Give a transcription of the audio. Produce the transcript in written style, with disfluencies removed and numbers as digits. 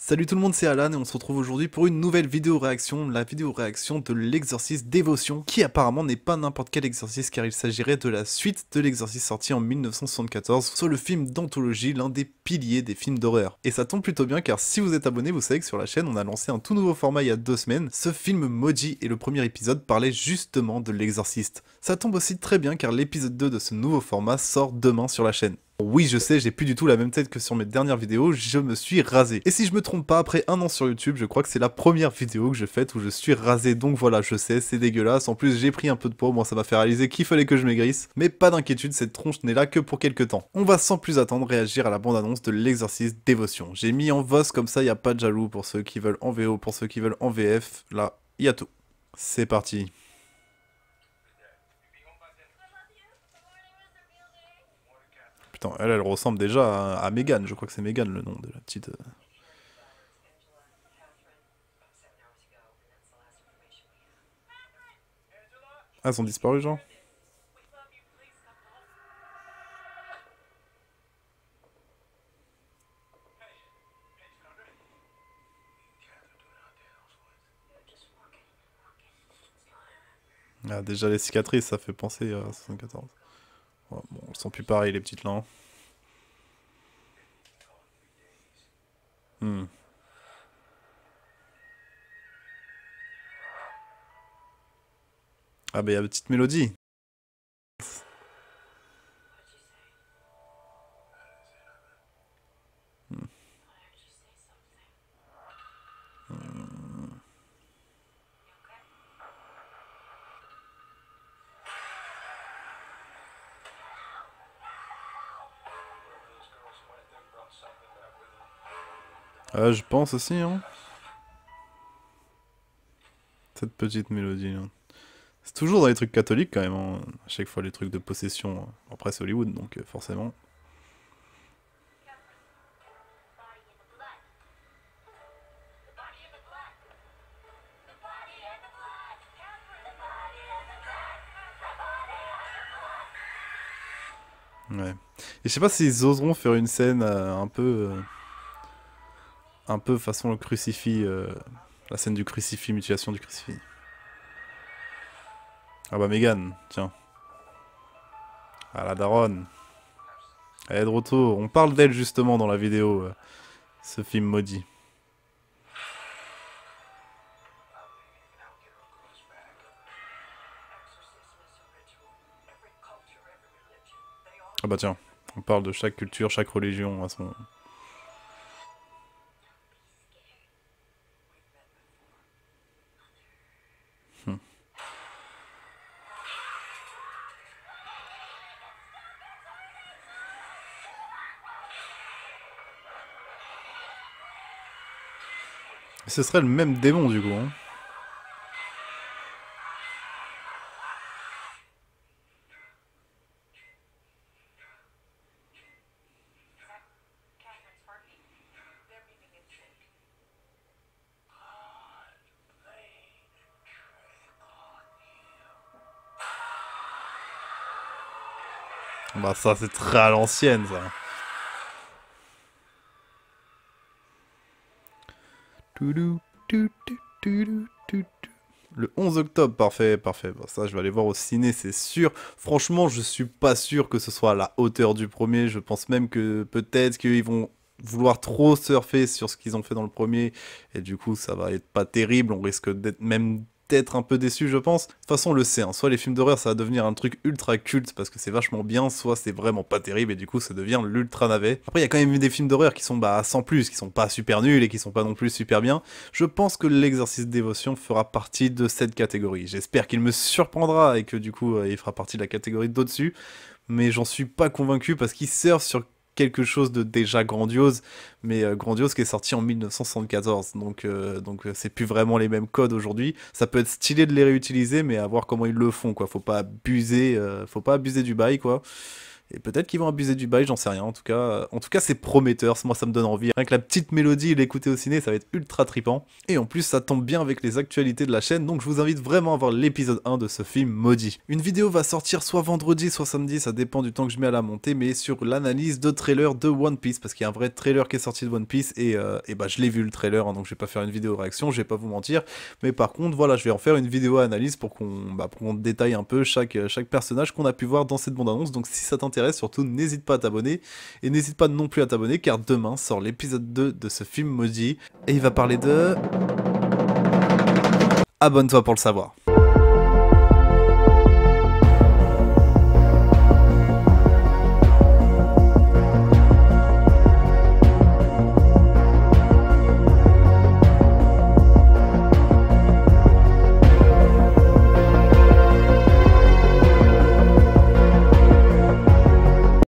Salut tout le monde, c'est Alan et on se retrouve aujourd'hui pour une nouvelle vidéo réaction, la vidéo réaction de l'exorciste Dévotion, qui apparemment n'est pas n'importe quel exorciste car il s'agirait de la suite de l'exorciste sorti en 1974, soit le film d'anthologie, l'un des piliers des films d'horreur. Et ça tombe plutôt bien car si vous êtes abonné, vous savez que sur la chaîne on a lancé un tout nouveau format il y a 2 semaines, ce film Moji et le premier épisode parlait justement de l'exorciste. Ça tombe aussi très bien car l'épisode 2 de ce nouveau format sort demain sur la chaîne. Oui, je sais, j'ai plus du tout la même tête que sur mes dernières vidéos, je me suis rasé. Et si je me trompe pas, après 1 an sur YouTube, je crois que c'est la première vidéo que je fais où je suis rasé, donc voilà, je sais, c'est dégueulasse. En plus, j'ai pris un peu de poids, moi ça m'a fait réaliser qu'il fallait que je maigrisse. Mais pas d'inquiétude, cette tronche n'est là que pour quelques temps. On va sans plus attendre réagir à la bande-annonce de l'exorciste Dévotion. J'ai mis en VOS comme ça, y a pas de jaloux pour ceux qui veulent en VO, pour ceux qui veulent en VF, là, y a tout. C'est parti. Putain, elle ressemble déjà à Megan. Je crois que c'est Megan le nom de la petite. Ah, elles ont disparu, genre? Ah, déjà les cicatrices, ça fait penser à 74. Ouais, bon, elles sont plus pareilles, les petites là. Hein. Hmm. Ah, bah, il y a une petite mélodie. Hmm. Hmm. Ah, je pense aussi, hein. Cette petite mélodie, là. C'est toujours dans les trucs catholiques, quand même, hein. À chaque fois, les trucs de possession. Après, c'est Hollywood, donc forcément. Ouais. Et je sais pas s'ils oseront faire une scène un peu façon le crucifix, la scène du crucifix, mutilation du crucifix. Ah bah Megan, tiens. Ah la daronne. Elle est de retour. On parle d'elle justement dans la vidéo, ce film maudit. Ah bah tiens, on parle de chaque culture, chaque religion à son... Hmm. Ce serait le même démon du coup, hein. Bah ça c'est très à l'ancienne ça. Le 11 octobre, parfait, parfait. Bon, ça, je vais aller voir au ciné, c'est sûr. Franchement, je suis pas sûr que ce soit à la hauteur du premier. Je pense même que peut-être qu'ils vont vouloir trop surfer sur ce qu'ils ont fait dans le premier. Et du coup, ça va être pas terrible. On risque d'être même peut-être un peu déçu, je pense. De toute façon, on le sait, hein, soit les films d'horreur, ça va devenir un truc ultra culte parce que c'est vachement bien, soit c'est vraiment pas terrible et du coup, ça devient l'ultra navet. Après, il y a quand même eu des films d'horreur qui sont bah, sans plus, qui sont pas super nuls et qui sont pas non plus super bien. Je pense que l'exercice dévotion fera partie de cette catégorie. J'espère qu'il me surprendra et que du coup, il fera partie de la catégorie d'au-dessus. Mais j'en suis pas convaincu parce qu'il surfe sur quelque chose de déjà grandiose, mais grandiose qui est sorti en 1974, donc c'est plus vraiment les mêmes codes aujourd'hui. Ça peut être stylé de les réutiliser, mais à voir comment ils le font, quoi. Faut pas abuser du bail, quoi. Et peut-être qu'ils vont abuser du bail, j'en sais rien. En tout cas c'est prometteur, moi ça me donne envie. Rien que la petite mélodie et l'écouter au ciné, ça va être ultra trippant. Et en plus ça tombe bien avec les actualités de la chaîne, donc je vous invite vraiment à voir l'épisode 1 de ce film maudit. Une vidéo va sortir soit vendredi, soit samedi, ça dépend du temps que je mets à la monter, mais sur l'analyse de trailer de One Piece, parce qu'il y a un vrai trailer qui est sorti de One Piece, et bah je l'ai vu le trailer, hein, donc je vais pas faire une vidéo réaction, je vais pas vous mentir, mais par contre voilà, je vais en faire une vidéo analyse pour qu'on détaille un peu chaque personnage qu'on a pu voir dans cette bande-annonce. Donc si ça t'intéresse, surtout n'hésite pas à t'abonner, et n'hésite pas non plus à t'abonner, car demain sort l'épisode 2 de ce film maudit, et il va parler de... Abonne-toi pour le savoir.